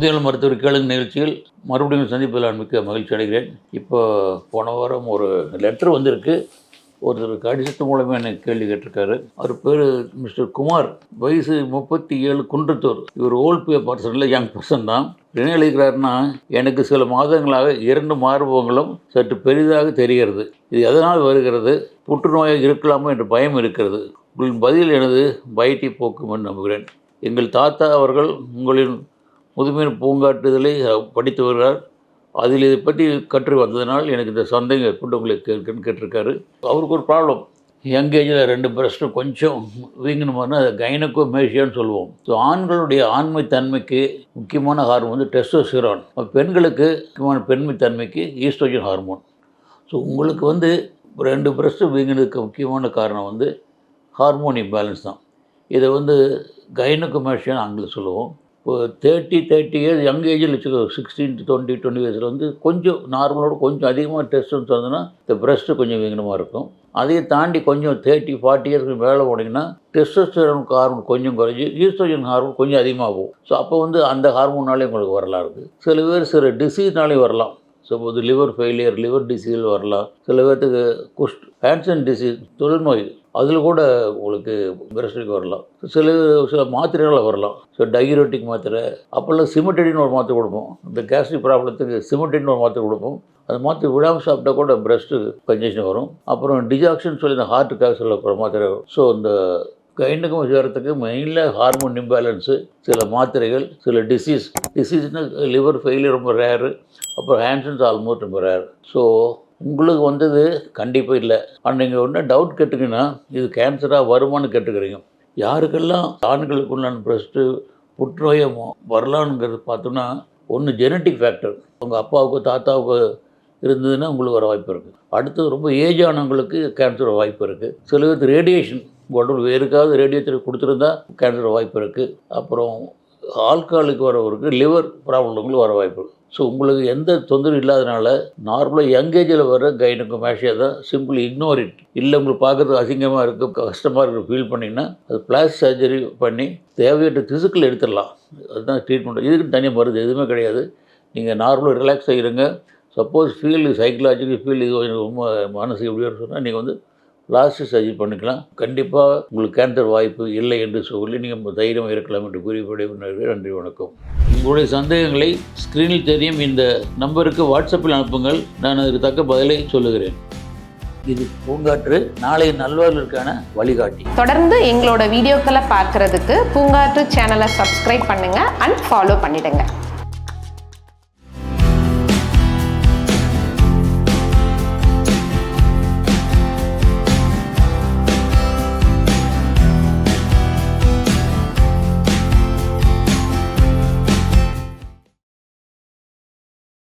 முதியல் மருத்துவர் கேளுங்க நிகழ்ச்சியில் மறுபடியும் சந்திப்பதில் மிக்க மகிழ்ச்சி அடைகிறேன். இப்போ போன வாரம் ஒரு லெட்டர் வந்திருக்கு. ஒருத்தர் கடிதத்து மூலமாக எனக்கு கேள்வி கேட்டிருக்காரு. அவர் பேர் மிஸ்டர் குமார், வயசு 37, குன்றத்தூர். இவர் ஓல்ட் பர்சனில் யங் பர்சன் தான். என்ன எழுதுகிறாருன்னா, எனக்கு சில மாதங்களாக 2 மார்பகங்களும் சற்று பெரிதாக தெரிகிறது. இது எதனால் வருகிறது? புற்றுநோயாக இருக்கலாமா என்ற பயம் இருக்கிறது. உங்களின் பதில் எனது பயத்தை போக்கும் என்று நம்புகிறேன். எங்கள் தாத்தா அவர்கள் உங்களின் முதுமையின் பூங்காட்டுதலை படித்து வருகிறார். அதில் இதை பற்றி கற்று வந்ததுனால் எனக்கு இந்த சந்தேகம் ஏற்பட்டு உங்களுக்கு கேட்டிருக்காரு. அவருக்கு ஒரு ப்ராப்ளம். யங் ஏஜில் 2 பிரஸ்ட்டும் கொஞ்சம் வீங்கணுமானா அதை கைனகோமேஷியான்னு சொல்லுவோம். ஸோ ஆண்களுடைய ஆண்மை தன்மைக்கு முக்கியமான ஹார்மோன் வந்து டெஸ்டோஸ்டிரான். பெண்களுக்கு முக்கியமான பெண்மை தன்மைக்கு ஈஸ்ட்ரோஜன் ஹார்மோன். ஸோ உங்களுக்கு வந்து 2 பிரஸ்ட்டு வீங்கினதுக்கு முக்கியமான காரணம் வந்து ஹார்மோன் இம்பேலன்ஸ் தான். இதை வந்து கைனகோமேஷியான்னு ஆங்கிலம் சொல்லுவோம். இப்போ 30 இயர்ஸ் யங் ஏஜில் வச்சுக்கோ, 16 to 20 இயர்ஸில் வந்து கொஞ்சம் நார்மலோட கொஞ்சம் அதிகமாக டெஸ்ட்னு சொன்னதுன்னா இந்த பிரஸ்ட்டு கொஞ்சம் வீங்கனமாக இருக்கும். அதையே தாண்டி கொஞ்சம் 30-40 இயர்ஸ்க்கு மேலே போனீங்கன்னா டெஸ்டோஸ்டிரான் ஹார்மோன் கொஞ்சம் குறைஞ்சி ஈஸ்ட்ரோஜன் ஹார்மோன் கொஞ்சம் அதிகமாகும். ஸோ அப்போ வந்து அந்த ஹார்மோனாலே உங்களுக்கு வரலாம் இருக்குது. சில பேர் சில டிசீஸ்னாலே வரலாம். Suppose liver failure, liver disease வரலாம். சில பேர்த்துக்கு ஹேண்ட்சன் டிசீஸ், தொழுநோய், அதில் கூட உங்களுக்கு பிரஸ்ட்டுக்கு வரலாம். சில மாத்திரைகள் வரலாம். ஸோ டையூரெட்டிக் மாத்திரை, அப்போல்லாம் சிமெட்டடின்னு ஒரு மாத்திரை கொடுப்போம். இந்த கேஸ்ட்ரிக் ப்ராப்ளத்துக்கு சிமெட்டடின்னு ஒரு மாத்திரை கொடுப்போம். அந்த மாத்திரை விடாமல் சாப்பிட்டா கூட பிரஸ்ட்டு கன்ஜெஷன் வரும். அப்புறம் டிஜாக்ஷன் சொல்லி இந்த ஹார்ட்டுக்காக சொல்ல மாத்திரை வரும். ஸோ இந்த கைனகம் செய்கிறதுக்கு மெயினில் ஹார்மோன் இம்பேலன்ஸு, சில மாத்திரைகள், சில டிசீஸ்னால் லிவர் ஃபெயிலியர் ரொம்ப ரேரு. அப்புறம் ஹேண்ட்சன்ஸ் ஆல்மோஸ்ட் ரொம்ப ரேர். ஸோ உங்களுக்கு வந்தது கண்டிப்பாக இல்லை. ஆனால் நீங்கள் ஒன்று டவுட் கேட்டுங்கன்னா இது கேன்சராக வருமானு கேட்டுக்கிறீங்க. யாருக்கெல்லாம் ஆண்களுக்குள்ளான பிரஸ்ட்டு புற்றுநோயை வரலான்ங்கிறது பார்த்தோன்னா, ஒன்று ஜெனட்டிக் ஃபேக்டர், உங்கள் அப்பாவுக்கு தாத்தாவுக்கு இருந்ததுன்னா உங்களுக்கு வர வாய்ப்பு இருக்குது. அடுத்தது ரொம்ப ஏஜ் ஆனவங்களுக்கு கேன்சர் வாய்ப்பு இருக்குது. சில பேருக்கு ரேடியேஷன் உடம்பு வேறுக்காவது ரேடியேஷன் கொடுத்துருந்தா கேன்சர் வாய்ப்பு இருக்குது. அப்புறம் ஆல்கஹாலுக்கு வரவருக்கு லிவர் ப்ராப்ளங்களுக்கு வர வாய்ப்பு இருக்குது. ஸோ உங்களுக்கு எந்த தொந்தரவும் இல்லாதனால நார்மலாக யங் ஏஜில் வர கைனகோமேஷியா தான். Simply ignore it. இல்லை உங்களுக்கு பார்க்குறது அசிங்கமாக இருக்குது, கஷ்டமாக இருக்குது ஃபீல் பண்ணிங்கன்னா அது பிளாஸ்டிக் சர்ஜரி பண்ணி தேவையற்ற திசுக்கள் எடுத்துடலாம். அதுதான் ட்ரீட்மெண்ட். இதுக்கு தனியாக மருந்து எதுவுமே கிடையாது. நீங்கள் நார்மலாக ரிலாக்ஸ் ஆகிருங்க. சப்போஸ் சைக்கலாஜிக்கல் ஃபீல் இது ரொம்ப மனசு எப்படின்னு சொன்னால் நீங்கள் வந்து பிளாஸ்டிக் சர்ஜரி பண்ணிக்கலாம். கண்டிப்பாக உங்களுக்கு கேன்சர் வாய்ப்பு இல்லை என்று சொல்லி நீங்கள் தைரியமாக இருக்கலாம் என்று கூறிய நன்றி, வணக்கம். உங்களுடைய சந்தேகங்களை ஸ்க்ரீனில் தெரியும் இந்த நம்பருக்கு வாட்ஸ்அப்பில் அனுப்புங்கள். நான் அதுக்கு தக்க பதிலை சொல்லுகிறேன். இது பூங்காற்று, நாளைய நல்வாழ்விற்கான வழிகாட்டி. தொடர்ந்து எங்களோட வீடியோக்களை பார்க்கறதுக்கு பூங்காற்று சேனலை சப்ஸ்கிரைப் பண்ணுங்கள் அண்ட் ஃபாலோ பண்ணிடுங்க.